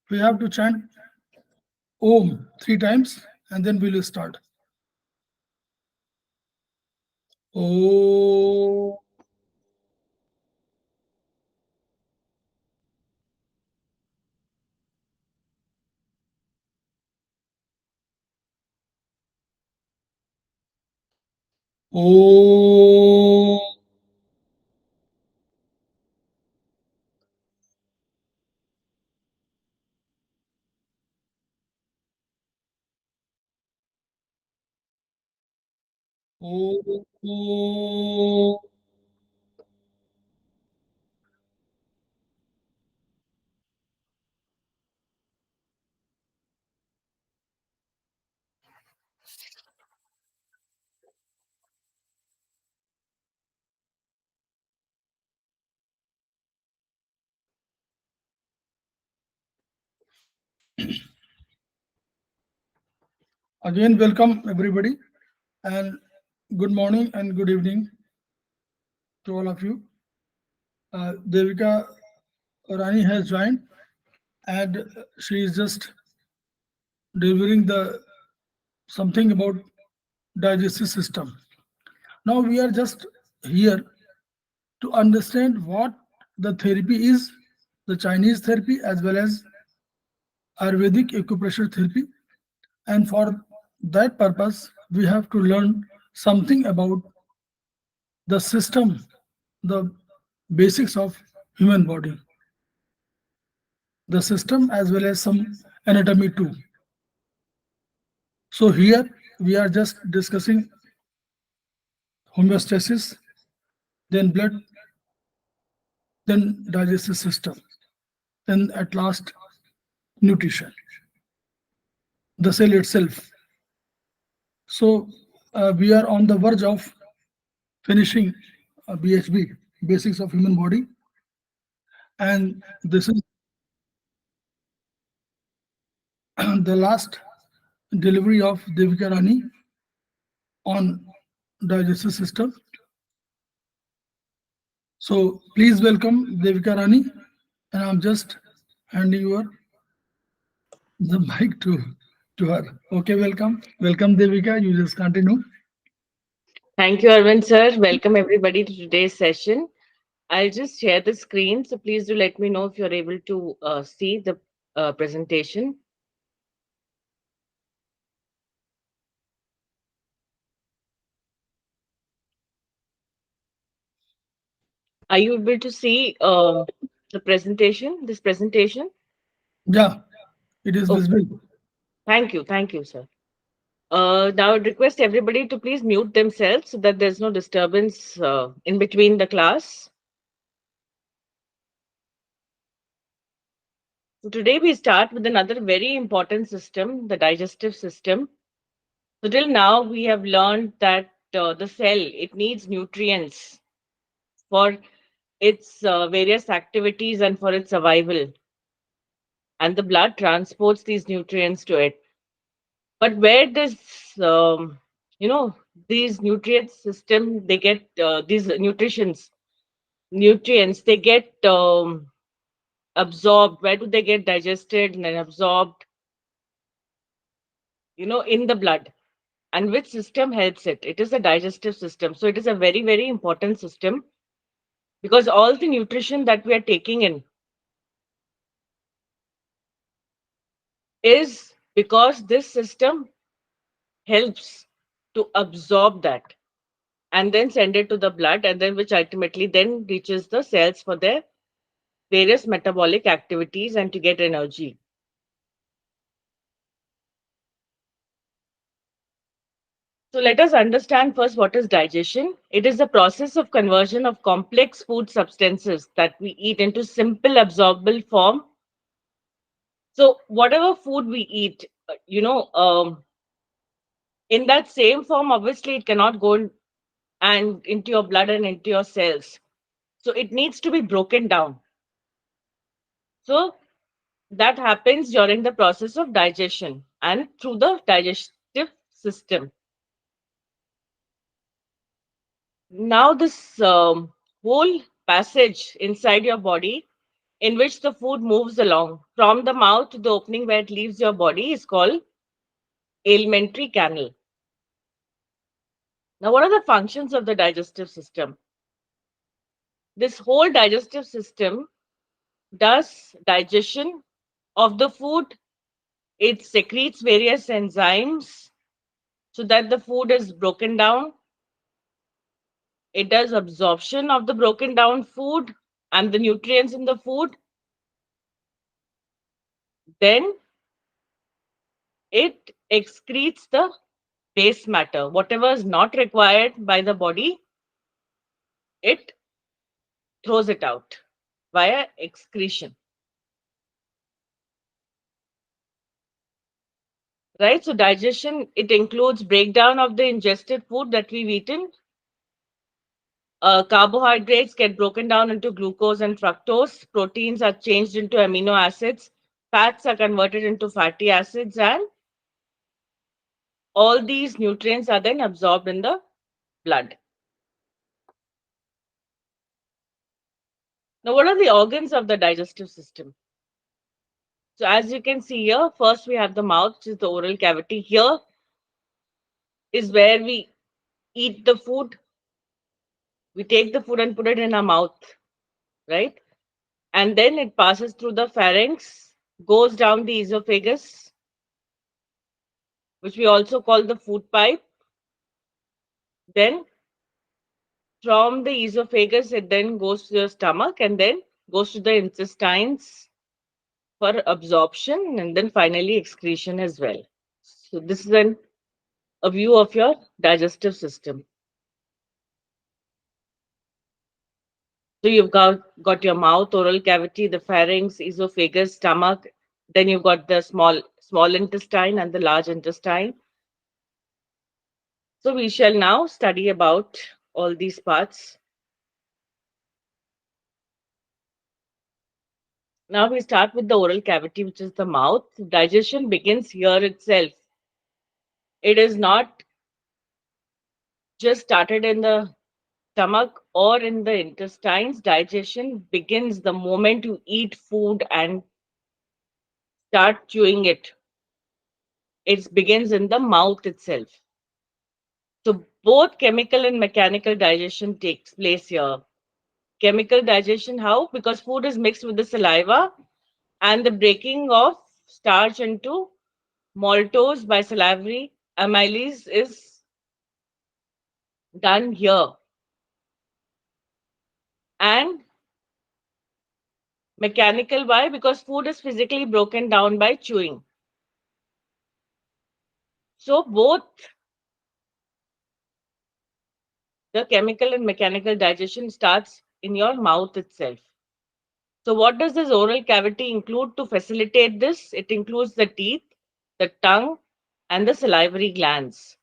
We have to chant Om 3 times and then we will start. Om. Om. Om. Again, welcome everybody, and good morning and good evening to all of you. Devika Rani has joined, and she is just delivering the something about digestive system. Now we are just here to understand what the therapy is, the Chinese therapy as well as Ayurvedic acupressure therapy, and for that purpose we have to learn something about the system, the basics of human body, the system as well as some anatomy too. So here we are just discussing homeostasis, then blood, then digestive system, then at last nutrition, the cell itself. So we are on the verge of finishing BHB, basics of human body, and this is the last delivery of Devika Rani on digestive system. So please welcome Devika Rani, and I'm just handing over the mic to her. Okay, welcome Devika. You just continue. Thank you, Arvind sir. Welcome everybody to today's session. I'll just share the screen, so please do let me know if you're able to see the presentation. Are you able to see the presentation? This presentation? Yeah, it is Okay. visible. Thank you, sir. Now, I'd request everybody to please mute themselves so that there's no disturbance in between the class. So today we start with another very important system, the digestive system. So till now we have learned that the cell it needs nutrients for its various activities and for its survival, and the blood transports these nutrients to it. But where does you know these nutrient system they get these nutrients they get absorbed? Where do they get digested and then absorbed? In the blood. And which system helps it? It is the digestive system. So it is a very, very important system because all the nutrition that we are taking in is because this system helps to absorb that and then send it to the blood, and then which ultimately then reaches the cells for their various metabolic activities and to get energy. So let us understand first what is digestion. It is the process of conversion of complex food substances that we eat into simple absorbable form. So whatever food we eat, in that same form, obviously it cannot go and into your blood and into your cells. So it needs to be broken down. So that happens during the process of digestion and through the digestive system. Now, this whole passage inside your body in which the food moves along from the mouth to the opening where it leaves your body is called alimentary canal. Now, what are the functions of the digestive system? This whole digestive system does digestion of the food. It secretes various enzymes so that the food is broken down. It does absorption of the broken down food and the nutrients in the food. Then it excretes the waste matter. Whatever is not required by the body, it throws it out via excretion. Right? So digestion, it includes breakdown of the ingested food that we've eaten. Carbohydrates get broken down into glucose and fructose. Proteins are changed into amino acids. Fats are converted into fatty acids, and all these nutrients are then absorbed in the blood. Now, what are the organs of the digestive system? So, as you can see here, first we have the mouth, which is the oral cavity. Here is where we eat the food. We take the food and put it in our mouth, right? And then it passes through the pharynx, goes down the esophagus, which we also call the food pipe. Then from the esophagus, it then goes to the stomach and then goes to the intestines for absorption and then finally excretion as well. So this is a view of your digestive system. So you've got your mouth, oral cavity, the pharynx, esophagus, stomach. Then you've got the small intestine and the large intestine. So we shall now study about all these parts. Now we start with the oral cavity, which is the mouth. Digestion begins here itself. It is not just started in the stomach or in the intestines. Digestion begins the moment you eat food and start chewing it. It begins in the mouth itself. So both chemical and mechanical digestion takes place here. Chemical digestion, how? Because food is mixed with the saliva and the breaking of starch into maltose by salivary amylase is done here. And mechanical, why? Because food is physically broken down by chewing. So both the chemical and mechanical digestion starts in your mouth itself. So what does this oral cavity include to facilitate this? It includes the teeth, the tongue, and the salivary glands.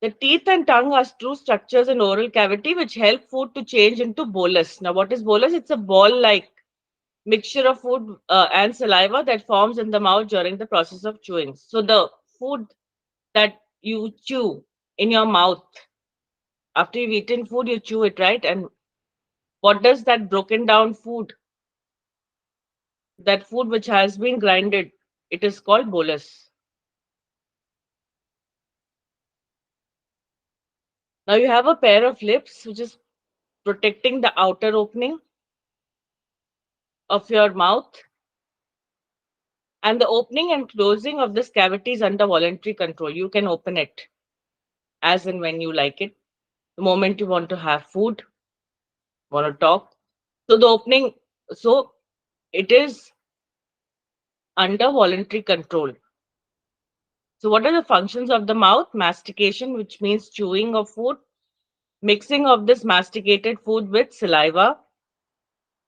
The teeth and tongue are true structures in oral cavity which help food to change into bolus. Now, what is bolus? It's a ball-like mixture of food and saliva that forms in the mouth during the process of chewing. So the food that you chew in your mouth, after you've eaten food, you chew it, right? And what does that broken down food, that food which has been grinded, it is called bolus. Now you have a pair of lips which is protecting the outer opening of your mouth, and the opening and closing of this cavity is under voluntary control. You can open it as and when you like it. The moment you want to have food, want to talk. So the opening, so it is under voluntary control. So what are the functions of the mouth? Mastication, which means chewing of food, mixing of this masticated food with saliva,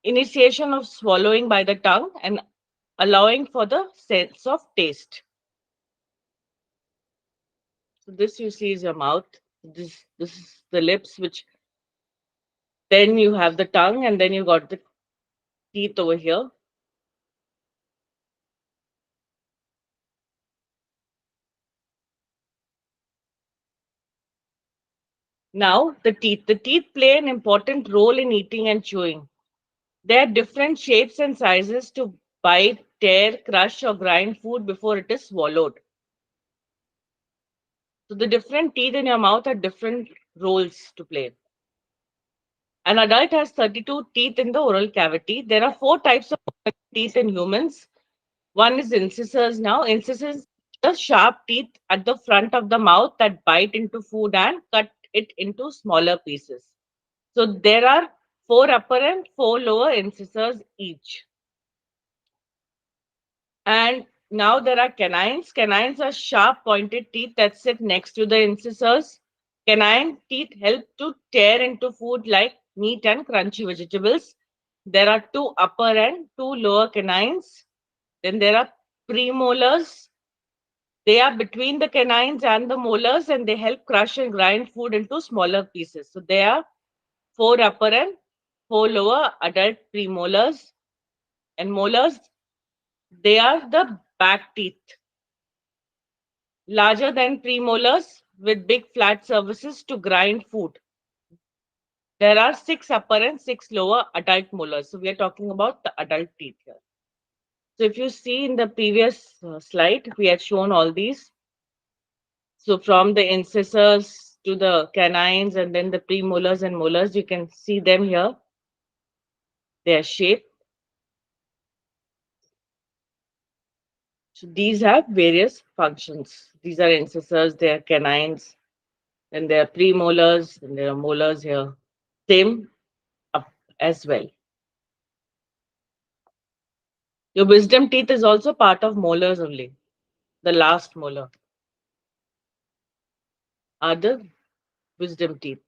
initiation of swallowing by the tongue, and allowing for the sense of taste. So this you see is your mouth. This is the lips, which then you have the tongue, and then you got the teeth over here. Now the teeth. The teeth play an important role in eating and chewing. There are different shapes and sizes to bite, tear, crush, or grind food before it is swallowed. So the different teeth in your mouth have different roles to play. An adult has 32 teeth in the oral cavity. There are four types of teeth in humans. One is incisors now. Incisors are the sharp teeth at the front of the mouth that bite into food and cut it into smaller pieces. So there are four upper and four lower incisors each. And now there are canines. Canines are sharp pointed teeth that sit next to the incisors. Canine teeth help to tear into food like meat and crunchy vegetables. There are two upper and two lower canines. Then there are premolars. They are between the canines and the molars and they help crush and grind food into smaller pieces. So there are four upper and four lower adult premolars. And molars, they are the back teeth, larger than premolars with big flat surfaces to grind food. There are six upper and six lower adult molars. So we are talking about the adult teeth here. So if you see in the previous slide, we had shown all these. So from the incisors to the canines and then the premolars and molars, you can see them here, their shape. So these have various functions. These are incisors, they are canines, and there are premolars, and there are molars here. Same up as well. Your wisdom teeth is also part of molars only. The last molar are the wisdom teeth.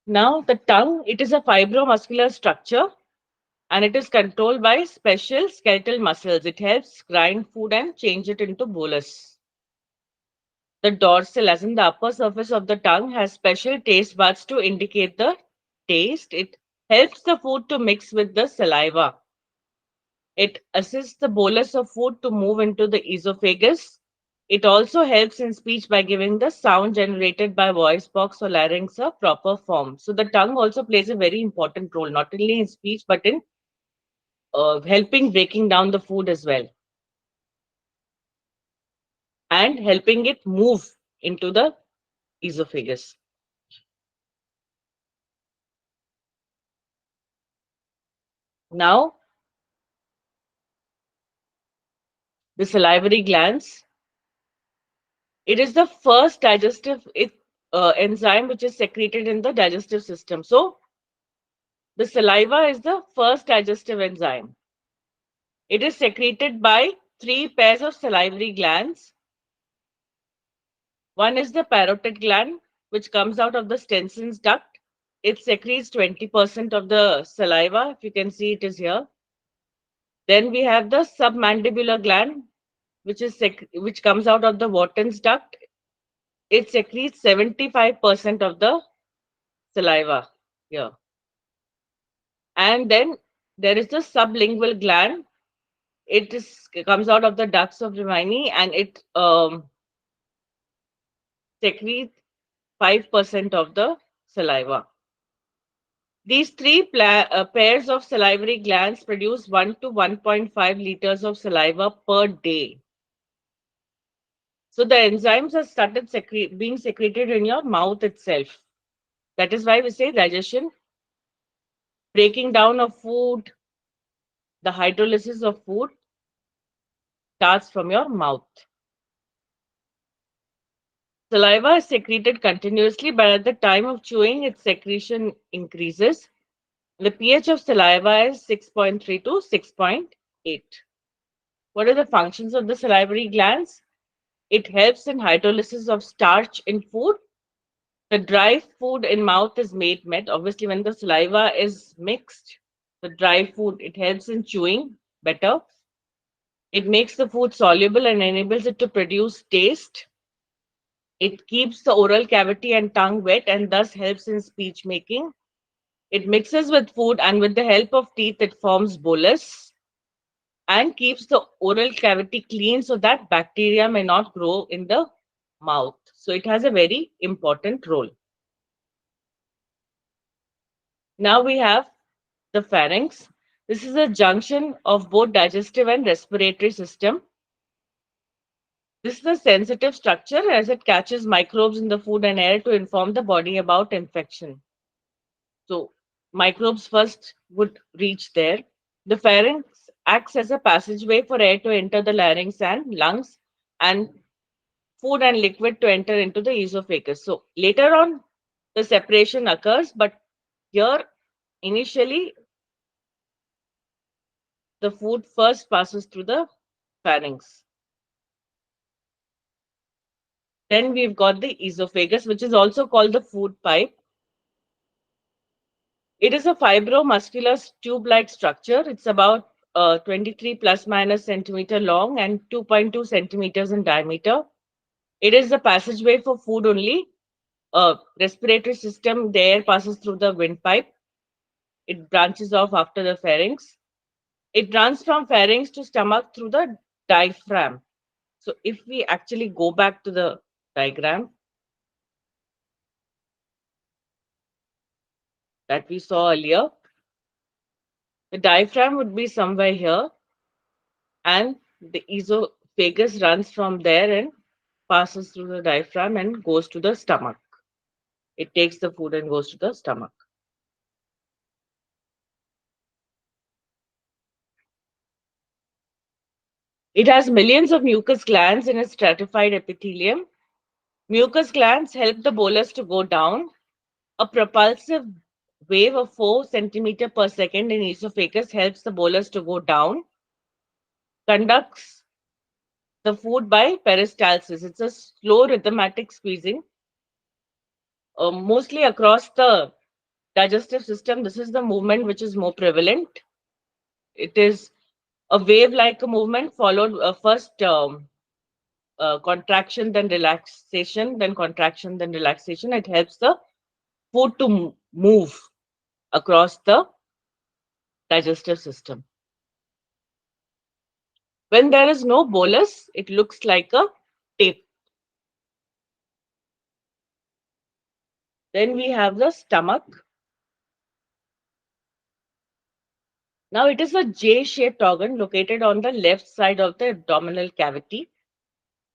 Now, the tongue, it is a fibromuscular structure and it is controlled by special skeletal muscles. It helps grind food and change it into bolus. The dorsal, as in the upper surface of the tongue, has special taste buds to indicate the taste. It helps the food to mix with the saliva. It assists the bolus of food to move into the esophagus. It also helps in speech by giving the sound generated by voice box or larynx a proper form. So the tongue also plays a very important role, not only in speech but in helping breaking down the food as well and helping it move into the esophagus. Now, the salivary glands. It is the first enzyme which is secreted in the digestive system. So, the saliva is the first digestive enzyme. It is secreted by three pairs of salivary glands. One is the parotid gland, which comes out of the Stenson's duct. It secretes 20% of the saliva. If you can see, it is here. Then we have the submandibular gland, which comes out of the Wharton's duct. It secretes 75% of the saliva here. And then there is the sublingual gland. It comes out of the ducts of Rimini and it secretes 5% of the saliva. These three pairs of salivary glands produce 1 to 1.5 liters of saliva per day. So the enzymes have started being secreted in your mouth itself. That is why we say digestion, breaking down of food, the hydrolysis of food starts from your mouth. Saliva is secreted continuously, but at the time of chewing, its secretion increases. The pH of saliva is 6.3 to 6.8. What are the functions of the salivary glands? It helps in hydrolysis of starch in food. The dry food in mouth is made met. Obviously, when the saliva is mixed, the dry food, it helps in chewing better. It makes the food soluble and enables it to produce taste. It keeps the oral cavity and tongue wet and thus helps in speech making. It mixes with food and with the help of teeth, it forms bolus and keeps the oral cavity clean so that bacteria may not grow in the mouth. So it has a very important role. Now we have the pharynx. This is a junction of both digestive and respiratory system. This is a sensitive structure as it catches microbes in the food and air to inform the body about infection. So microbes first would reach there. The pharynx acts as a passageway for air to enter the larynx and lungs, and food and liquid to enter into the esophagus. So later on, the separation occurs, but here initially the food first passes through the pharynx. Then we've got the esophagus, which is also called the food pipe. It is a fibromuscular tube-like structure. It's about 23 plus minus centimeter long and 2.2 centimeters in diameter. It is the passageway for food only. Respiratory system, the air passes through the windpipe. It branches off after the pharynx. It runs from pharynx to stomach through the diaphragm. So if we actually go back to the diagram that we saw earlier, the diaphragm would be somewhere here, and the esophagus runs from there and passes through the diaphragm and goes to the stomach. It takes the food and goes to the stomach. It has millions of mucus glands in its stratified epithelium. Mucus glands help the bolus to go down. A propulsive wave of 4 centimeter per second in esophagus helps the bolus to go down, conducts the food by peristalsis. It's a slow rhythmatic squeezing. Mostly across the digestive system, this is the movement which is more prevalent. It is a wave like a movement followed first contraction, then relaxation, then contraction, then relaxation. It helps the food to move across the digestive system. When there is no bolus, it looks like a tape. Then we have the stomach. Now it is a J-shaped organ located on the left side of the abdominal cavity.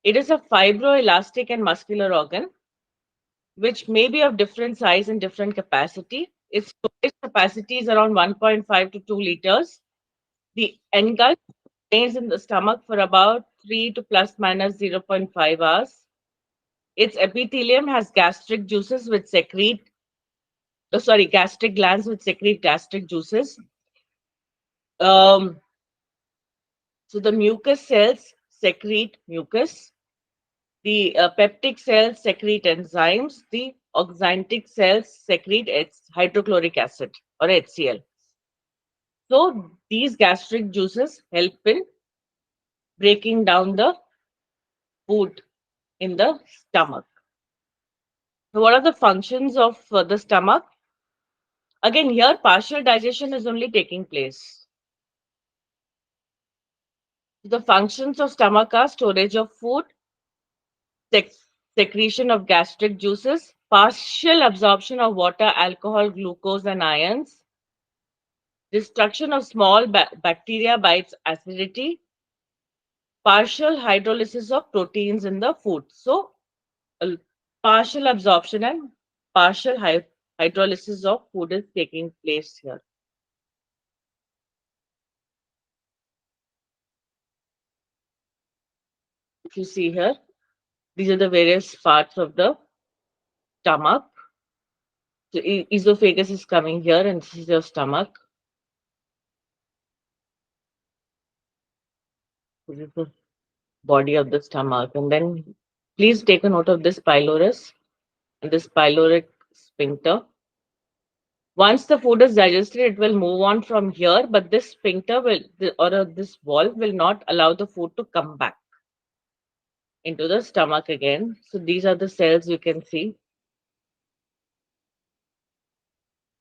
It is a fibroelastic and muscular organ which may be of different size and different capacity. Its storage capacity is around 1.5 to 2 liters. The engulf remains in the stomach for about 3 to plus minus zero point 0.5 hours. Its epithelium has gastric juices which secrete, gastric glands which secrete gastric juices. Um, so the mucus cells secrete mucus. The peptic cells secrete enzymes. The oxyntic cells secrete hydrochloric acid or HCl. So these gastric juices help in breaking down the food in the stomach. So what are the functions of the stomach? Again, here partial digestion is only taking place. The functions of stomach are storage of food, sec- secretion of gastric juices, partial absorption of water, alcohol, glucose, and ions, destruction of small bacteria by its acidity, partial hydrolysis of proteins in the food. So, partial absorption and partial hydrolysis of food is taking place here. If you see here, these are the various parts of the stomach. So, esophagus is coming here, and this is your stomach. This is the body of the stomach. And then please take a note of this pylorus and this pyloric sphincter. Once the food is digested, it will move on from here, but this sphincter will, this valve will not allow the food to come back into the stomach again. So these are the cells you can see,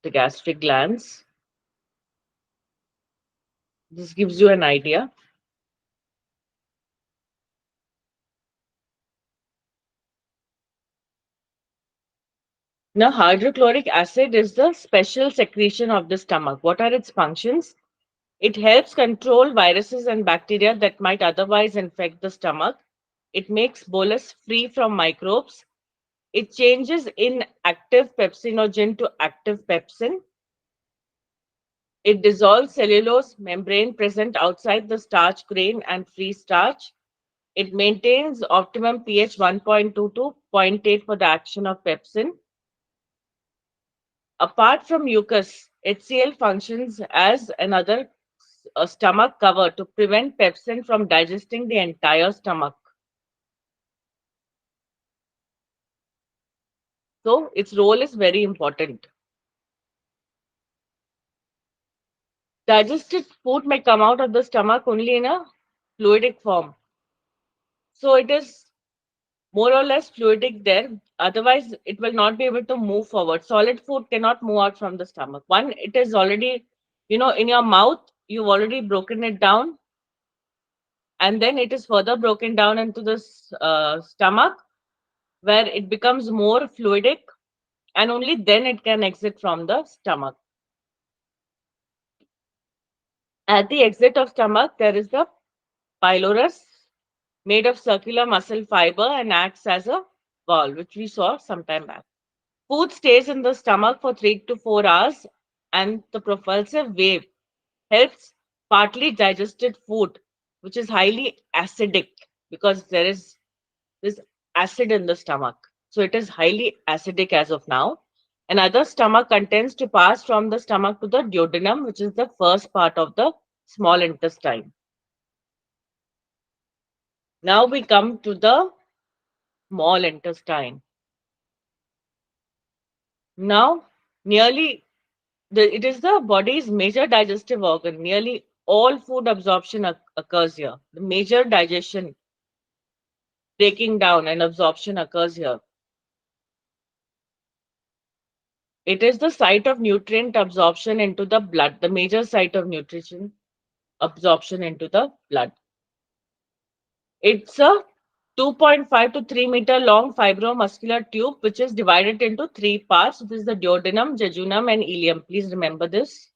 the gastric glands. This gives you an idea. Now, hydrochloric acid is the special secretion of the stomach. What are its functions? It helps control viruses and bacteria that might otherwise infect the stomach. It makes bolus free from microbes. It changes inactive pepsinogen to active pepsin. It dissolves cellulose membrane present outside the starch grain and free starch. It maintains optimum pH 1.2 to zero point 0.8 for the action of pepsin. Apart from mucus, HCl functions as another stomach cover to prevent pepsin from digesting the entire stomach. So its role is very important. Digested food may come out of the stomach only in a fluidic form. So it is more or less fluidic there. Otherwise, it will not be able to move forward. Solid food cannot move out from the stomach. One, it is already, in your mouth, you've already broken it down, and then it is further broken down into the stomach where it becomes more fluidic, and only then it can exit from the stomach. At the exit of stomach, there is the pylorus made of circular muscle fiber and acts as a valve, which we saw some time back. Food stays in the stomach for 3 to 4 hours, and the propulsive wave helps partly digested food, which is highly acidic because there is this acid in the stomach. So it is highly acidic as of now. Another stomach contents to pass from the stomach to the duodenum, which is the first part of the small intestine. Now we come to the small intestine. Now, nearly it is the body's major digestive organ. Nearly all food absorption occurs here. The major digestion, breaking down, and absorption occurs here. It is the site of nutrient absorption into the blood, the major site of nutrition absorption into the blood. It's a 2.5 to 3 meter long fibromuscular tube which is divided into three parts. This is the duodenum, jejunum, and ileum. Please remember this.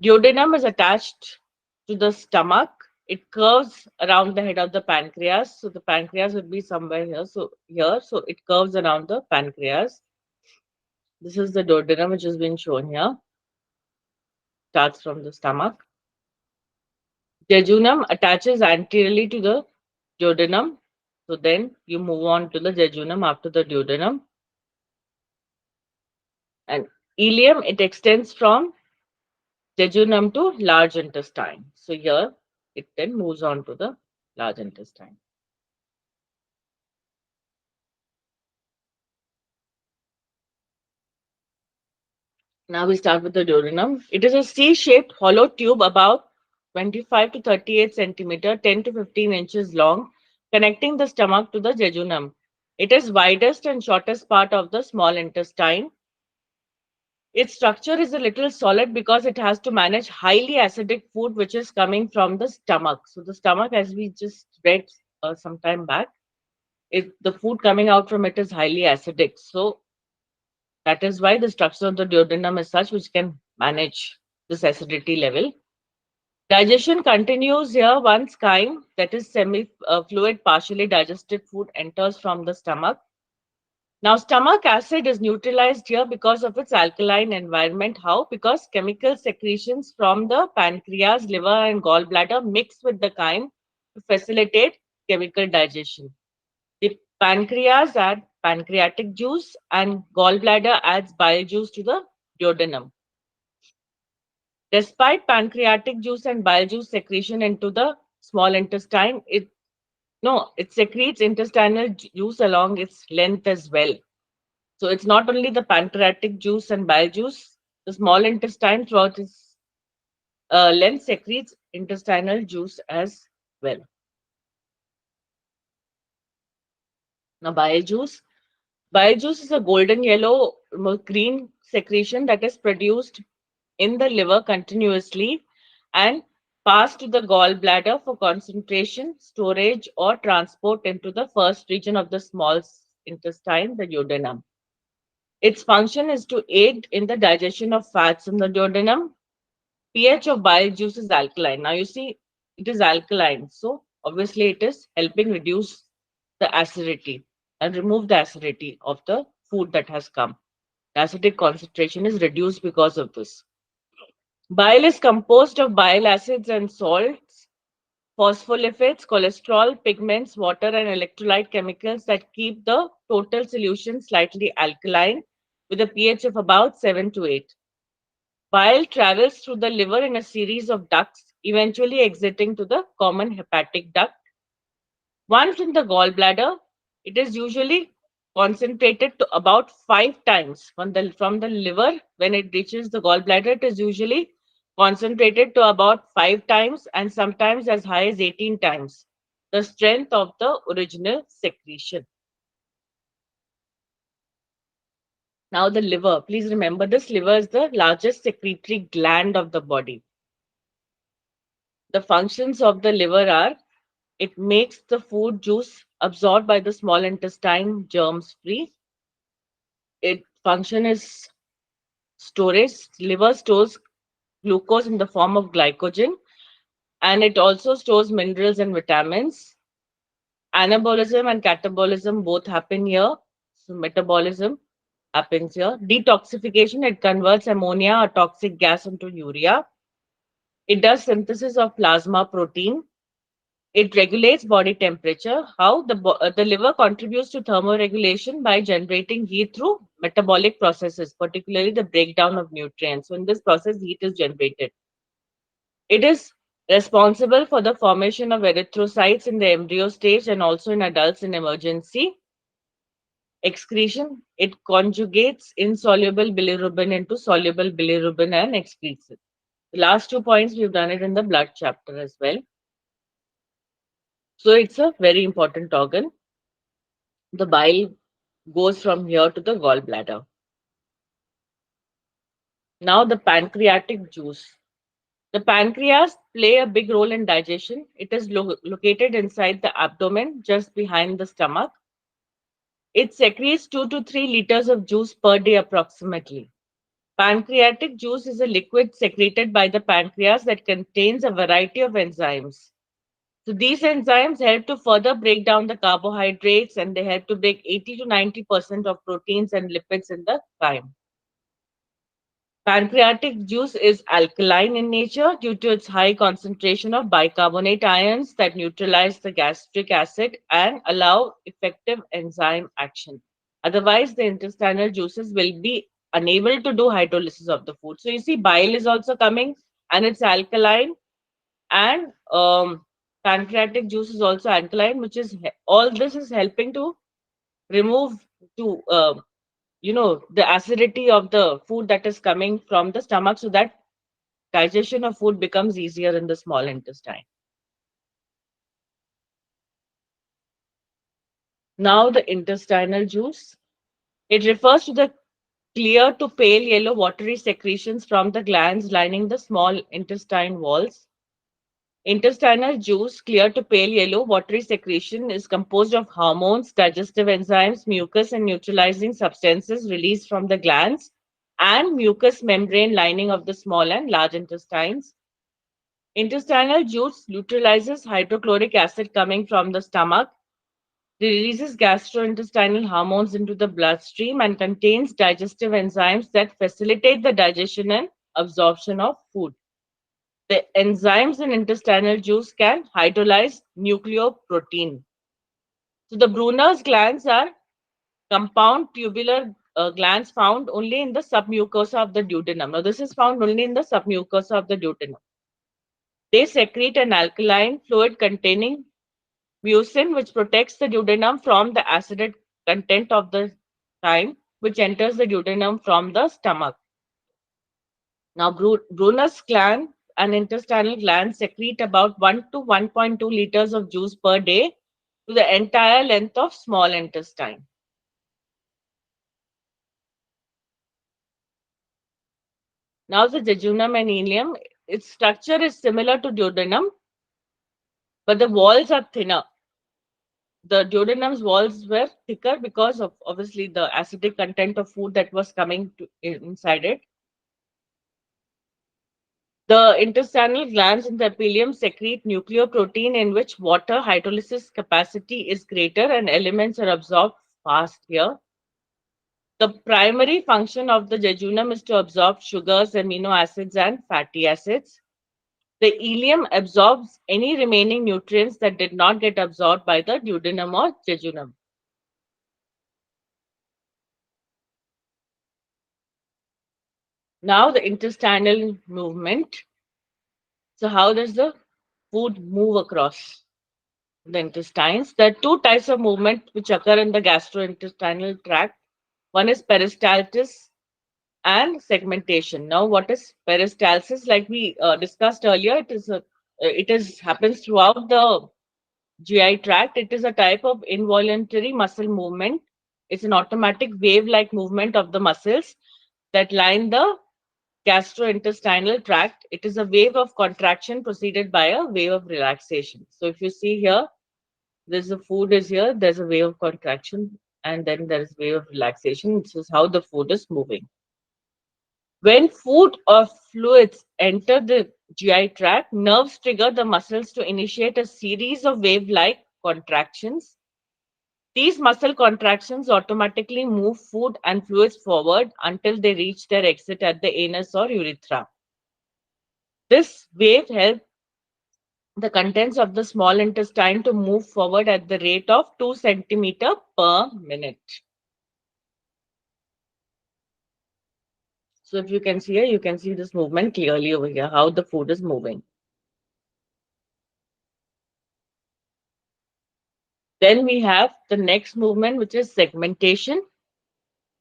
Duodenum is attached to the stomach. It curves around the head of the pancreas. So the pancreas would be somewhere here. So it curves around the pancreas. This is the duodenum which has been shown here. Starts from the stomach. Jejunum attaches anteriorly to the duodenum. So then you move on to the jejunum after the duodenum. And ileum, it extends from jejunum to large intestine. So here it then moves on to the large intestine. Now we start with the duodenum. It is a C-shaped hollow tube about 25 to 38 centimeter, 10 to 15 inches long, connecting the stomach to the jejunum. It is widest and shortest part of the small intestine. Its structure is a little solid because it has to manage highly acidic food which is coming from the stomach. So the stomach, as we just read some time back, the food coming out from it is highly acidic. So that is why the structure of the duodenum is such which can manage this acidity level. Digestion continues here once chyme, that is semi-fluid, partially digested food enters from the stomach. Now, stomach acid is neutralized here because of its alkaline environment. How? Because chemical secretions from the pancreas, liver, and gallbladder mix with the chyme to facilitate chemical digestion. The pancreas adds pancreatic juice and gallbladder adds bile juice to the duodenum. Despite pancreatic juice and bile juice secretion into the small intestine, it secretes intestinal juice along its length as well. So it's not only the pancreatic juice and bile juice, the small intestine throughout its length secretes intestinal juice as well. Now, bile juice. Bile juice is a golden yellow green secretion that is produced in the liver continuously and passed to the gallbladder for concentration, storage, or transport into the first region of the small intestine, the duodenum. Its function is to aid in the digestion of fats in the duodenum. pH of bile juice is alkaline. Now you see it is alkaline. So obviously it is helping reduce the acidity and remove the acidity of the food that has come. The acidic concentration is reduced because of this. Bile is composed of bile acids and salts, phospholipids, cholesterol, pigments, water, and electrolyte chemicals that keep the total solution slightly alkaline with a pH of about 7 to 8. Bile travels through the liver in a series of ducts, eventually exiting to the common hepatic duct. Once in the gallbladder, it is usually concentrated to about 5 times from the liver. When it reaches the gallbladder, it is usually concentrated to about 5 times and sometimes as high as 18 times the strength of the original secretion. Now, the liver, please remember this liver is the largest secretory gland of the body. The functions of the liver are it makes the food juice absorbed by the small intestine germs free. Its function is storage. Liver stores glucose in the form of glycogen, and it also stores minerals and vitamins. Anabolism and catabolism both happen here. So metabolism happens here. Detoxification, it converts ammonia, a toxic gas, into urea. It does synthesis of plasma protein. It regulates body temperature. How the liver contributes to thermoregulation by generating heat through metabolic processes, particularly the breakdown of nutrients. So in this process, heat is generated. It is responsible for the formation of erythrocytes in the embryo stage and also in adults in emergency. Excretion, it conjugates insoluble bilirubin into soluble bilirubin and excretes it. The last 2 points, we've done it in the blood chapter as well. So it's a very important organ. The bile goes from here to the gallbladder. Now the pancreatic juice. The pancreas play a big role in digestion. It is located inside the abdomen, just behind the stomach. It secretes 2 to 3 liters of juice per day approximately. Pancreatic juice is a liquid secreted by the pancreas that contains a variety of enzymes. So these enzymes help to further break down the carbohydrates and they help to break 80 to 90% of proteins and lipids in the chyme. Pancreatic juice is alkaline in nature due to its high concentration of bicarbonate ions that neutralize the gastric acid and allow effective enzyme action. Otherwise, the intestinal juices will be unable to do hydrolysis of the food. So you see, bile is also coming and it's alkaline, and pancreatic juice is also alkaline, which is all this is helping to remove to the acidity of the food that is coming from the stomach so that digestion of food becomes easier in the small intestine. Now the intestinal juice, it refers to the clear to pale yellow watery secretions from the glands lining the small intestine walls. Intestinal juice, clear to pale yellow watery secretion, is composed of hormones, digestive enzymes, mucus, and neutralizing substances released from the glands and mucous membrane lining of the small and large intestines. Intestinal juice neutralizes hydrochloric acid coming from the stomach, releases gastrointestinal hormones into the bloodstream, and contains digestive enzymes that facilitate the digestion and absorption of food. The enzymes in intestinal juice can hydrolyze nucleoprotein. So the Brunner's glands are compound tubular glands found only in the submucosa of the duodenum. Now this is found only in the submucosa of the duodenum. They secrete an alkaline fluid containing mucin, which protects the duodenum from the acidic content of the chyme, which enters the duodenum from the stomach. Now, Brunner's gland and intestinal glands secrete about 1 to 1.2 liters of juice per day to the entire length of small intestine. Now, the jejunum and ileum, its structure is similar to duodenum, but the walls are thinner. The duodenum's walls were thicker because of obviously the acidic content of food that was coming inside it. The intestinal glands in the epithelium secrete nucleoprotein in which water hydrolysis capacity is greater and elements are absorbed fast here. The primary function of the jejunum is to absorb sugars, amino acids, and fatty acids. The ileum absorbs any remaining nutrients that did not get absorbed by the duodenum or jejunum. Now, the intestinal movement. So, how does the food move across the intestines? There are two types of movement which occur in the gastrointestinal tract. One is peristalsis and segmentation. Now, what is peristalsis? Like we discussed earlier, it is happens throughout the GI tract. It is a type of involuntary muscle movement. It's an automatic wave-like movement of the muscles that line the gastrointestinal tract. It is a wave of contraction preceded by a wave of relaxation. So if you see here, there's a food is here, there's a wave of contraction, and then there is wave of relaxation. This is how the food is moving. When food or fluids enter the GI tract, nerves trigger the muscles to initiate a series of wave-like contractions. These muscle contractions automatically move food and fluids forward until they reach their exit at the anus or urethra. This wave helps the contents of the small intestine to move forward at the rate of 2 centimeter per minute. So if you can see here, you can see this movement clearly over here, how the food is moving. Then we have the next movement, which is segmentation.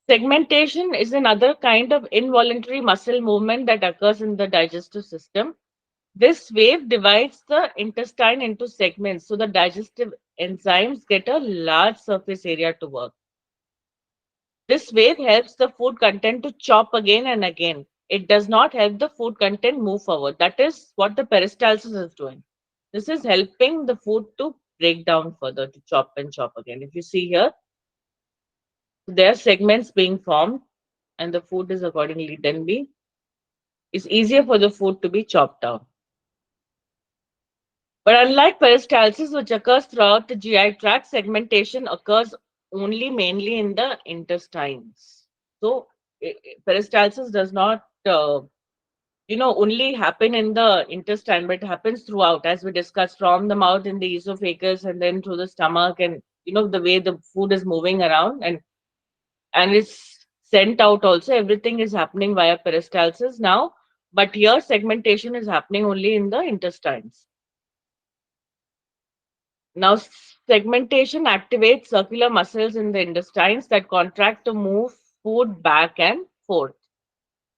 Segmentation is another kind of involuntary muscle movement that occurs in the digestive system. This wave divides the intestine into segments so the digestive enzymes get a large surface area to work. This wave helps the food content to chop again and again. It does not help the food content move forward. That is what the peristalsis is doing. This is helping the food to break down further, to chop and chop again. If you see here, there are segments being formed and the food is accordingly then be, it's easier for the food to be chopped down. But unlike peristalsis, which occurs throughout the GI tract, segmentation occurs only mainly in the intestines. So, peristalsis does not, only happen in the intestine, but it happens throughout, as we discussed, from the mouth in the esophagus and then through the stomach, and the way the food is moving around and it's sent out also. Everything is happening via peristalsis now, but here segmentation is happening only in the intestines. Now, segmentation activates circular muscles in the intestines that contract to move food back and forth.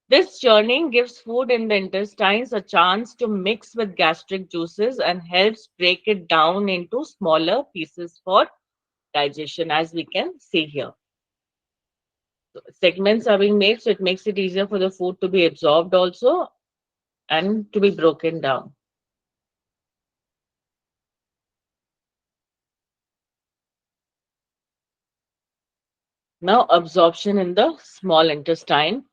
This churning gives food in the intestines a chance to mix with gastric juices and helps break it down into smaller pieces for digestion, as we can see here. So segments are being made, so it makes it easier for the food to be absorbed also and to be broken down. Now, absorption in the small intestine.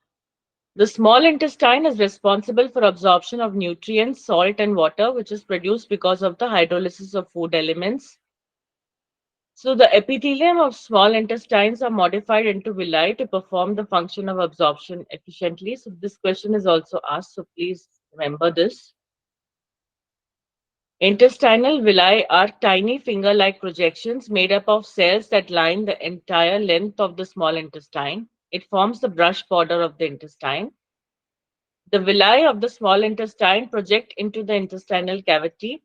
The small intestine is responsible for absorption of nutrients, salt, and water, which is produced because of the hydrolysis of food elements. So, the epithelium of small intestines are modified into villi to perform the function of absorption efficiently. So, this question is also asked, so please remember this. Intestinal villi are tiny finger like projections made up of cells that line the entire length of the small intestine. It forms the brush border of the intestine. The villi of the small intestine project into the intestinal cavity,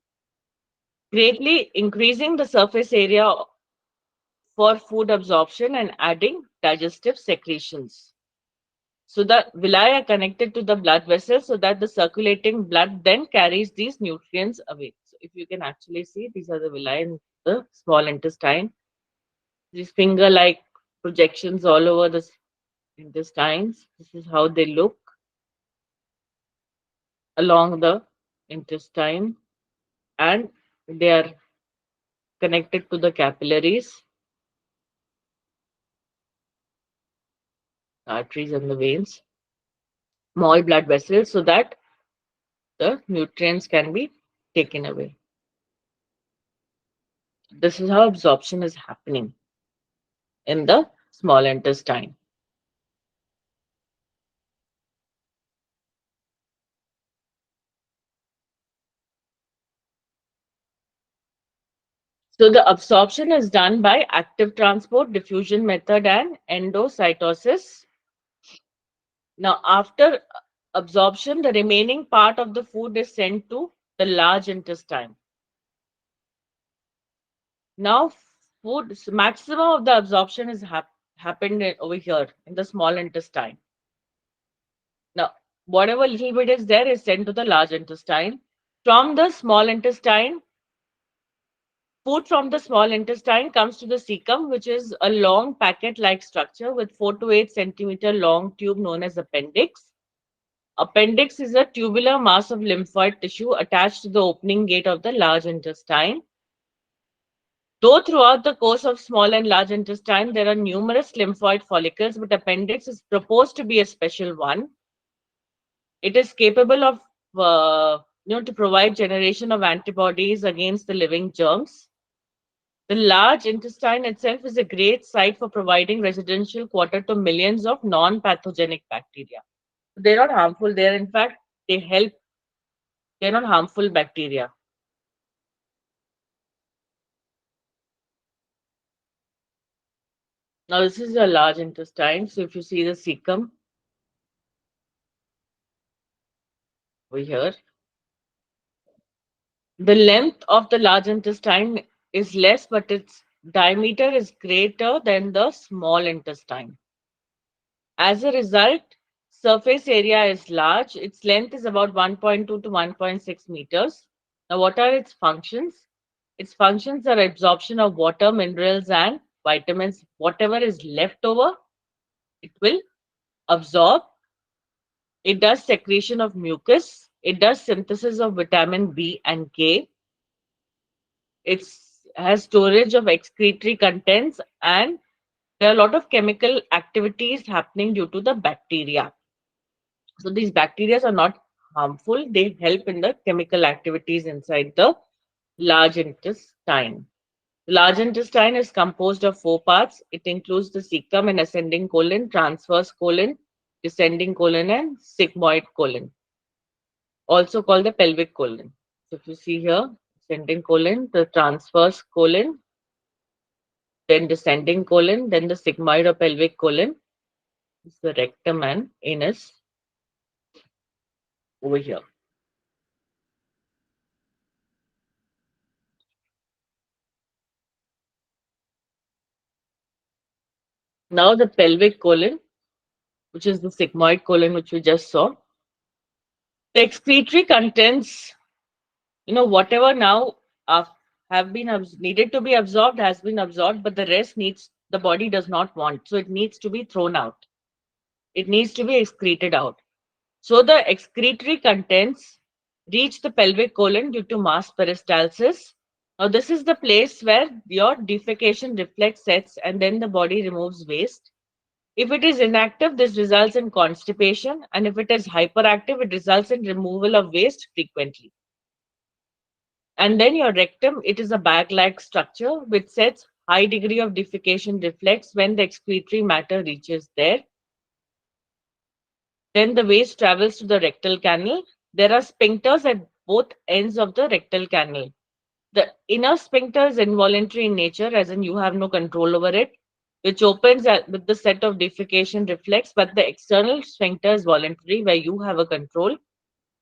greatly increasing the surface area for food absorption and adding digestive secretions. So the villi are connected to the blood vessels so that the circulating blood then carries these nutrients away. So if you can actually see, these are the villi in the small intestine. These finger-like projections all over the intestines. This is how they look along the intestine, and they are connected to the capillaries, arteries, and the veins, small blood vessels, so that the nutrients can be taken away. This is how absorption is happening in the small intestine. So the absorption is done by active transport, diffusion method, and endocytosis. Now, after absorption, the remaining part of the food is sent to the large intestine. Now, maximum of the absorption is happened over here in the small intestine. Now, whatever little bit is there is sent to the large intestine. From the small intestine, food from the small intestine comes to the cecum, which is a long packet-like structure with 4 to 8 centimeter long tube known as appendix. Appendix is a tubular mass of lymphoid tissue attached to the opening gate of the large intestine. Though throughout the course of small and large intestine there are numerous lymphoid follicles, but appendix is proposed to be a special one. It is capable of to provide generation of antibodies against the living germs. The large intestine itself is a great site for providing residential quarter to millions of non-pathogenic bacteria. They're not harmful. They're in fact they help. They're not harmful bacteria. Now this is a large intestine. So if you see the cecum over here, the length of the large intestine is less, but its diameter is greater than the small intestine. As a result, surface area is large. Its length is about 1.2 to 1.6 meters. Now, what are its functions? Its functions are absorption of water, minerals, and vitamins. Whatever is left over, it will absorb. It does secretion of mucus. It does synthesis of vitamin B and K. It has storage of excretory contents, and there are a lot of chemical activities happening due to the bacteria. So these bacteria are not harmful. They help in the chemical activities inside the large intestine. The large intestine is composed of 4 parts. It includes the cecum and ascending colon, transverse colon, descending colon, and sigmoid colon, also called the pelvic colon. So if you see here, ascending colon, the transverse colon, then descending colon, then the sigmoid or pelvic colon, is the rectum and anus over here. Now the pelvic colon, which is the sigmoid colon, which we just saw. The excretory contents, whatever now have been needed to be absorbed has been absorbed, but the rest needs the body does not want. So it needs to be thrown out. It needs to be excreted out. So the excretory contents reach the pelvic colon due to mass peristalsis. Now this is the place where your defecation reflex sets and then the body removes waste. If it is inactive, this results in constipation, and if it is hyperactive, it results in removal of waste frequently. And then your rectum, it is a bag-like structure which sets high degree of defecation reflex when the excretory matter reaches there. Then the waste travels to the rectal canal. There are sphincters at both ends of the rectal canal. The inner sphincter is involuntary in nature, as in you have no control over it, which opens with the set of defecation reflex, but the external sphincter is voluntary, where you have a control.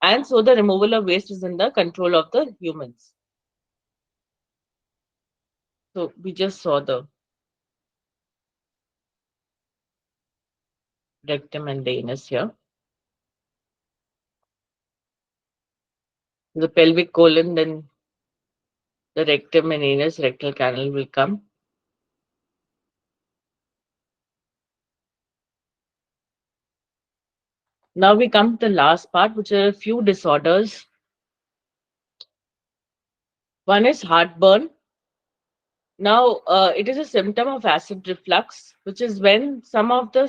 And so the removal of waste is in the control of the humans. So we just saw the rectum and the anus here. The pelvic colon, then the rectum and anus, rectal canal will come. Now we come to the last part, which are a few disorders. One is heartburn. Now, it is a symptom of acid reflux, which is when some of the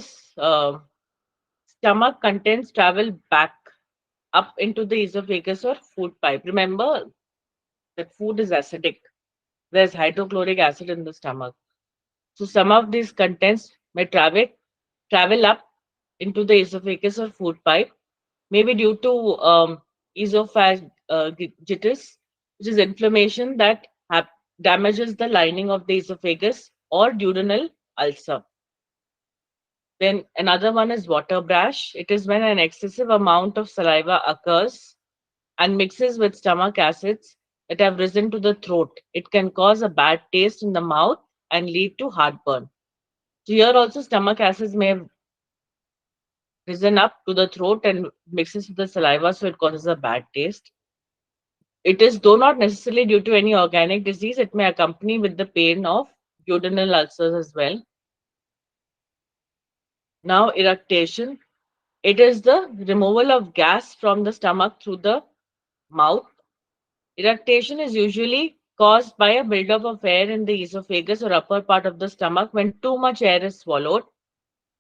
stomach contents travel back up into the esophagus or food pipe. Remember that food is acidic. There's hydrochloric acid in the stomach. So some of these contents may travel up into the esophagus or food pipe, maybe due to esophagitis, which is inflammation that damages the lining of the esophagus, or duodenal ulcer. Then another one is water brash. It is when an excessive amount of saliva occurs and mixes with stomach acids that have risen to the throat. It can cause a bad taste in the mouth and lead to heartburn. So here also stomach acids may have risen up to the throat and mixes with the saliva, so it causes a bad taste. It is though not necessarily due to any organic disease, it may accompany with the pain of duodenal ulcers as well. Now, eructation. It is the removal of gas from the stomach through the mouth. Eructation is usually caused by a buildup of air in the esophagus or upper part of the stomach when too much air is swallowed.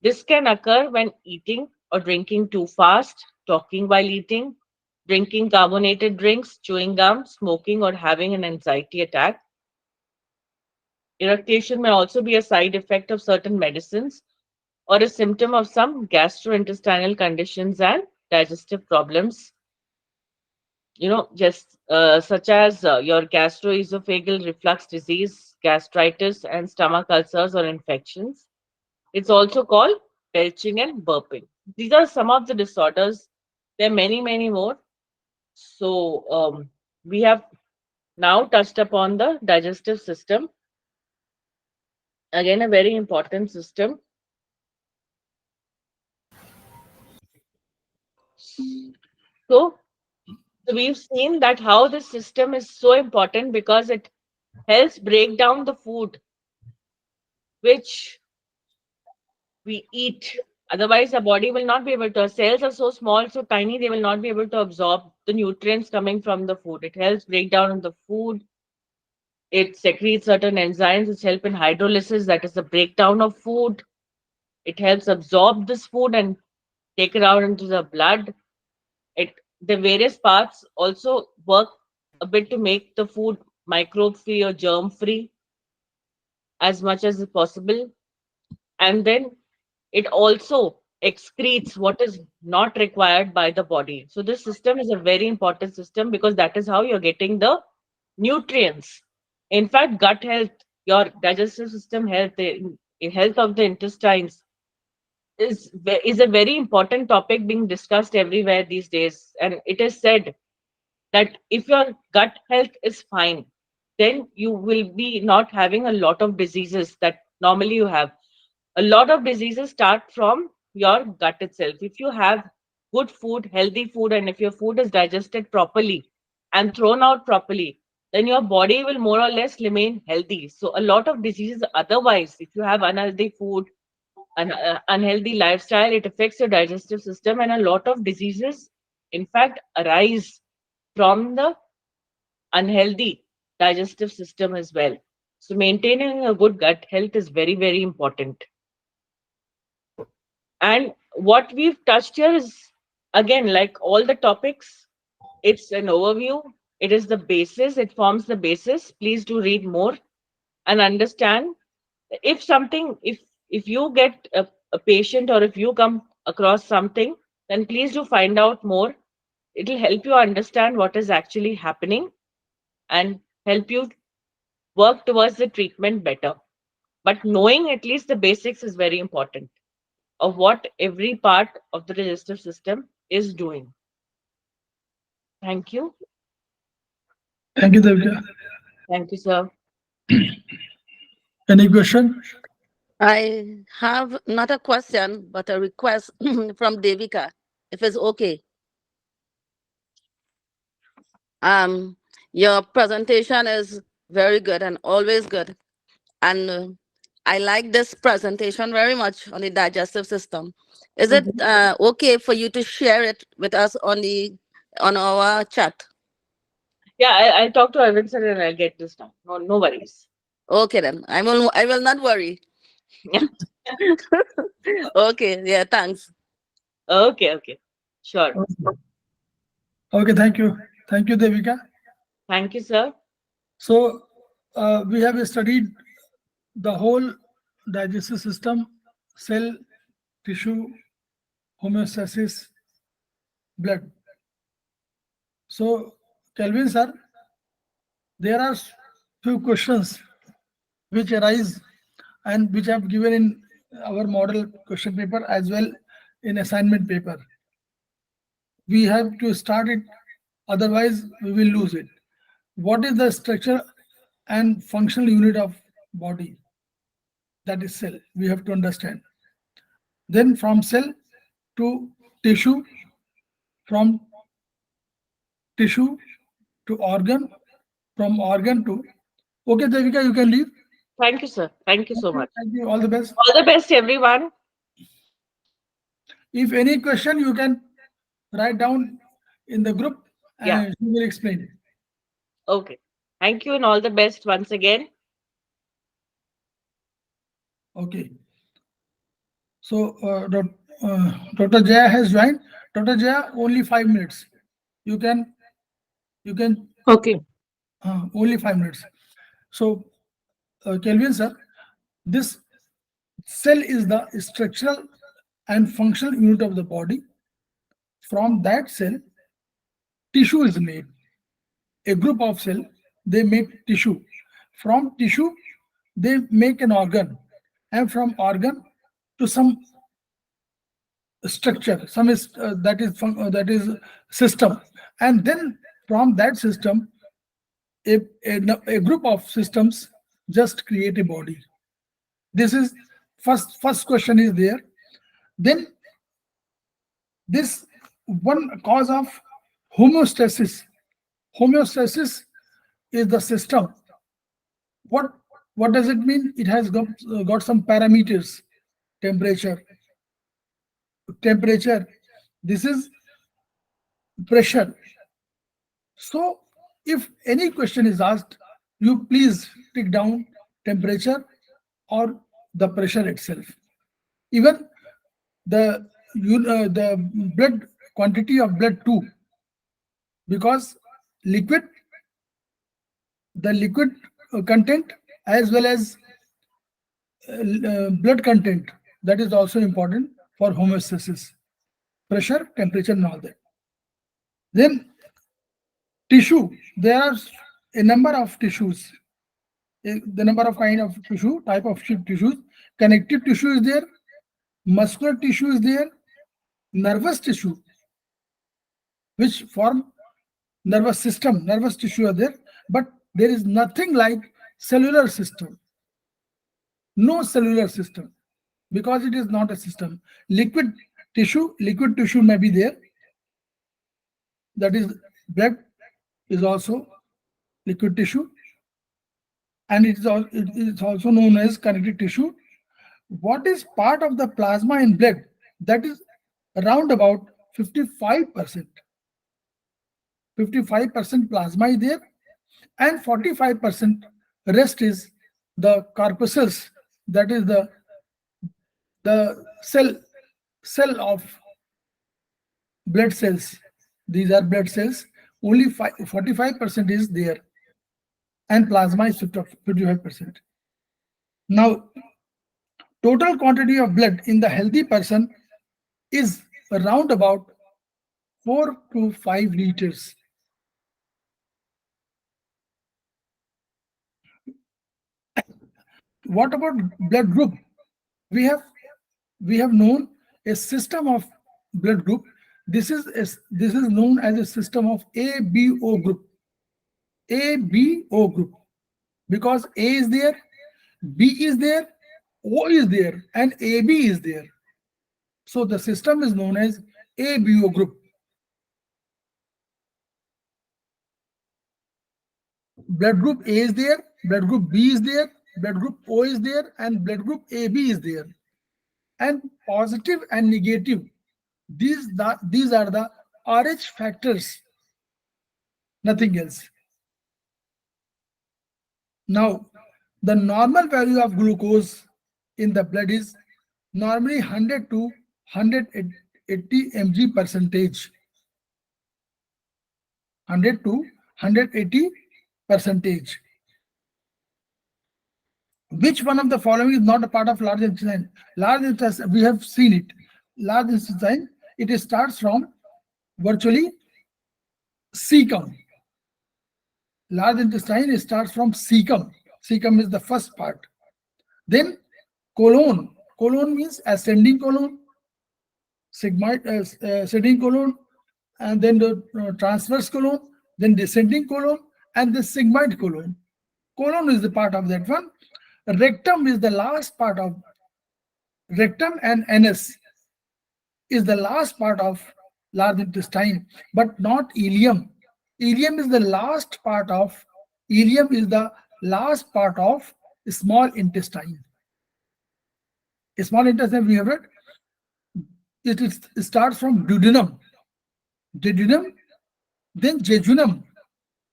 This can occur when eating or drinking too fast, talking while eating, drinking carbonated drinks, chewing gum, smoking, or having an anxiety attack. Eructation may also be a side effect of certain medicines or a symptom of some gastrointestinal conditions and digestive problems, just such as your gastroesophageal reflux disease, gastritis, and stomach ulcers or infections. It's also called belching and burping. These are some of the disorders. There are many, many more. So, we have now touched upon the digestive system. Again, a very important system. So, we've seen that how this system is so important because it helps break down the food which we eat. Otherwise, the body will not be able to. Our cells are so small, so tiny, they will not be able to absorb the nutrients coming from the food. It helps break down the food. It secretes certain enzymes which help in hydrolysis, that is the breakdown of food. It helps absorb this food and take it out into the blood. It The various parts also work a bit to make the food microbe free or germ free as much as possible. And then it also excretes what is not required by the body. So this system is a very important system because that is how you're getting the nutrients. In fact, gut health, your digestive system health, the health of the intestines is a very important topic being discussed everywhere these days. And it is said that if your gut health is fine, then you will be not having a lot of diseases that normally you have. A lot of diseases start from your gut itself. If you have good food, healthy food, and if your food is digested properly and thrown out properly, then your body will more or less remain healthy. So a lot of diseases otherwise, if you have unhealthy food, an unhealthy lifestyle, it affects your digestive system, and a lot of diseases in fact arise from the unhealthy digestive system as well. So maintaining a good gut health is very, very important. And what we've touched here is, again, like all the topics, it's an overview. It is the basis. It forms the basis. Please do read more and understand. If something, if you get a patient or if you come across something, then please do find out more. It'll help you understand what is actually happening and help you work towards the treatment better. But knowing at least the basics is very important of what every part of the digestive system is doing. Thank you. Thank you, Devika. Thank you, sir. Any question? I have not a question, but a request from Devika, if it's okay. Um, your presentation is very good and always good. And I like this presentation very much on the digestive system. Is it Mhm. okay for you to share it with us on our chat? Yeah, I'll talk to Arvind sir and I'll get this done. No, no worries. Okay then. I will not worry. Okay. Yeah. Thanks. Okay, okay. Sure. Okay, okay, thank you, Devika. Thank you, sir. So we have studied the whole digestive system, cell, tissue, homeostasis, blood. So, Kelvin sir, there are few questions which arise and which I have given in our model question paper as well in assignment paper. We have to start it, otherwise we will lose it. What is the structure and functional unit of body? That is cell. We have to understand. Then from cell to tissue, from tissue to organ, from organ to. Okay, Devika, you can leave. Thank you, sir. Thank you Thank so you. much. Thank you. All the best. All the best, everyone. If any question, you can write down in the group Yeah. and we will explain. Okay. Thank you and all the best once again. Okay. So, Dr. Jaya has joined. Dr. Jaya, only 5 minutes. You can, you can, Okay. only 5 minutes. So, Kelvin sir, this cell is the structural and functional unit of the body. From that cell, tissue is made. A group of cell, they make tissue. From tissue, they make an organ. And from organ to some structure, some is that is system. And then from that system, a group of systems just create a body. This is first question is there. Then this one cause of homeostasis. Homeostasis is the system. What what does it mean? It has got some parameters. Temperature, temperature. This is pressure. So if any question is asked, you please take down temperature or the pressure itself. Even the blood quantity of blood too, because liquid, the liquid content as well as blood content, that is also important for homeostasis, pressure, temperature, and all that. Then tissue, there are a number of tissues, the number of kind of tissue, type of tissues. Connective tissue is there, muscular tissue is there, nervous tissue, which form nervous tissue are there, but there is nothing like cellular system. No cellular system, because it is not a system. Liquid tissue may be there. That is, blood is also liquid tissue, and it is also known as connective tissue. What is part of the plasma in blood? That is around about 55%. 55% plasma is there, and 45% rest is the corpuscles. That is the cell of blood cells. These are blood cells. Only 45% is there, and plasma is 55%. Now, total quantity of blood in the healthy person is around about 4 to 5 liters. What about blood group? We have we have known a system of blood group. This is known as a system of ABO group. ABO group, because A is there, B is there, O is there, and AB is there. So the system is known as ABO group. Blood group A is there, blood group B is there, blood group O is there, and blood group AB is there. And positive and negative, these are the RH factors, nothing else. Now, The normal value of glucose in the blood is normally 100 to 180 mg percentage. 100 to 180 percentage. Which one of the following is not a part of large intestine? Large intestine, we have seen it. Large intestine, it starts from virtually cecum. Large intestine starts from cecum. Cecum is the first part. Then colon. Colon means ascending colon, ascending colon, and then the transverse colon, then descending colon, and the sigmoid colon. Colon is the part of that one. Rectum is the last part of rectum, and anus is the last part of large intestine, but not ileum. Ileum is the last part of ileum is the last part of small intestine. Small intestine we have read. It starts from duodenum, duodenum, then jejunum,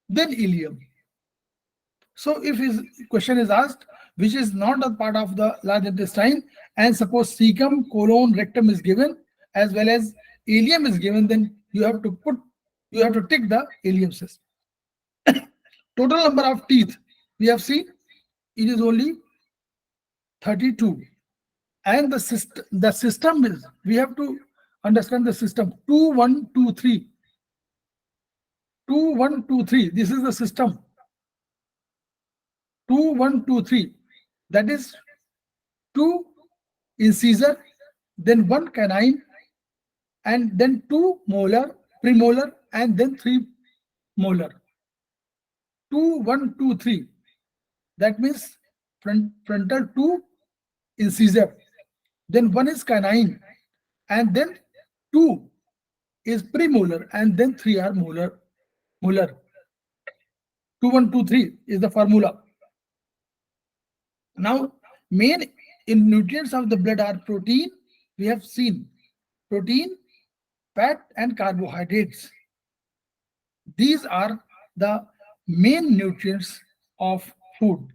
then ileum. So if his question is asked, which is not a part of the large intestine, and suppose cecum, colon, rectum is given, as well as ileum is given, then you have to tick the ileum system. Total number of teeth we have seen, it is only 32. And the system is, we have to understand the system. 2 1 2 3, 2 1 2 3, this is the system. 2 1 2 3, that is 2 incisor, then 1 canine, and then 2 molar, premolar, and then 3 molar. 2 1 2 3, that means frontal 2 incisor, then 1 is canine, and then 2 is premolar, and then 3 are molar. 2 1 2 3 is the formula. Now, main in nutrients of the blood are protein. We have seen protein, fat, and carbohydrates. These are the main nutrients of food.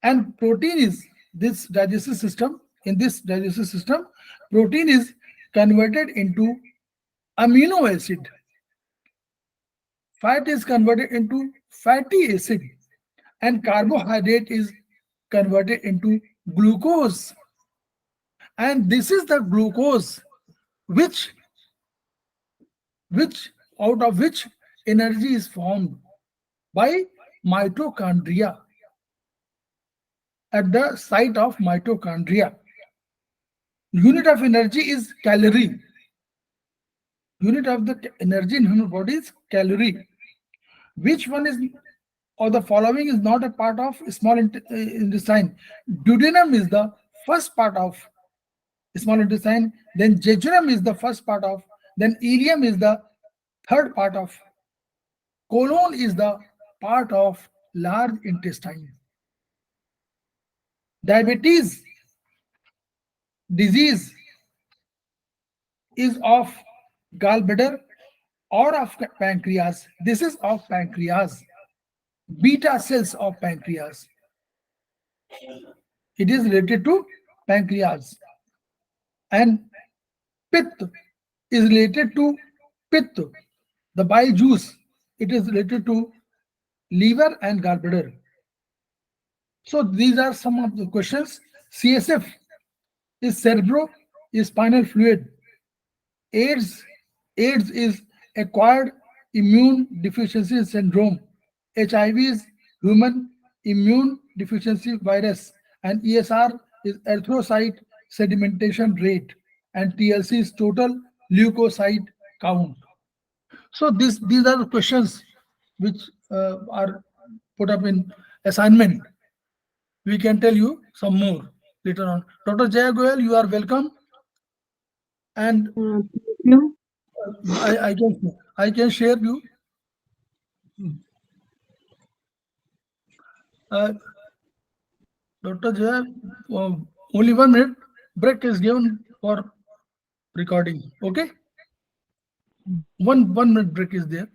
And protein is this digestive system. In this digestive system, protein is converted into amino acid. Fat is converted into fatty acid, and carbohydrate is converted into glucose. And this is the glucose which which out of which energy is formed by mitochondria. At the site of mitochondria, unit of energy is calorie. Unit of the energy in human body is calorie. Which one is, or the following is not a part of small intestine? Duodenum is the first part of small intestine, then jejunum is the first part of, then ileum is the third part of, colon is the part of large intestine. Diabetes disease is of gallbladder or of pancreas. This is of pancreas. Beta cells of pancreas. It is related to pancreas. And pitta is related to pitta, the bile juice. It is related to liver and gallbladder. So these are some of the questions. CSF is cerebrospinal fluid. AIDS, AIDS is acquired immune deficiency syndrome. HIV is human immune deficiency virus, and ESR is erythrocyte sedimentation rate, and TLC is total leukocyte count. So these are the questions which are put up in assignment. We can tell you some more later on. Dr. Jaya Goyal, you are welcome, and Thank you. I can share you. Dr. Jaya, only 1 minute break is given for recording. Okay, one minute break is there.